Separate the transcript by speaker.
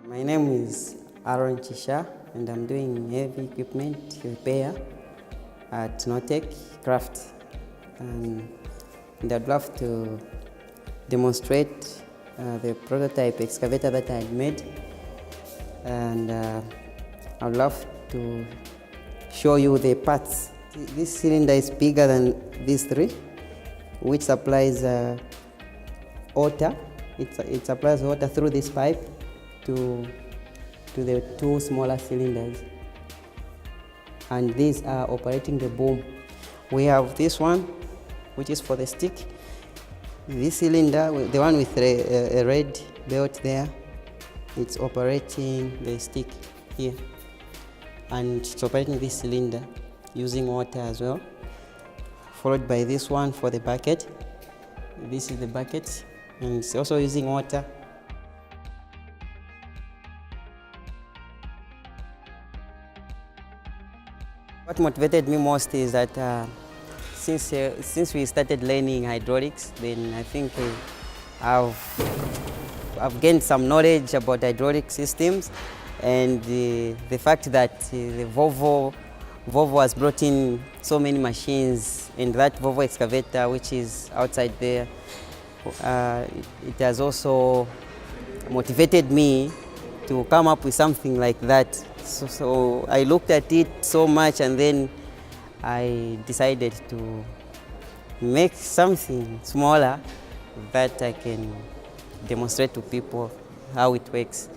Speaker 1: My name is Aaron Chisha and I'm doing heavy equipment repair at Notec Craft. And I'd love to demonstrate the prototype excavator that I had made. And I'd love to show you the parts. This cylinder is bigger than these three, which supplies water. It supplies water through this pipe to the two smaller cylinders. And these are operating the boom. We have this one, which is for the stick. This cylinder, the one with a red belt there, it's operating the stick here. And it's operating this cylinder using water as well. Followed by this one for the bucket. This is the bucket, and it's also using water. What motivated me most is that since we started learning hydraulics, then I think I've gained some knowledge about hydraulic systems, and the fact that the Volvo has brought in so many machines, and that Volvo excavator, which is outside there, it has also motivated me to come up with something like that. So I looked at it so much, and then I decided to make something smaller that I can demonstrate to people how it works.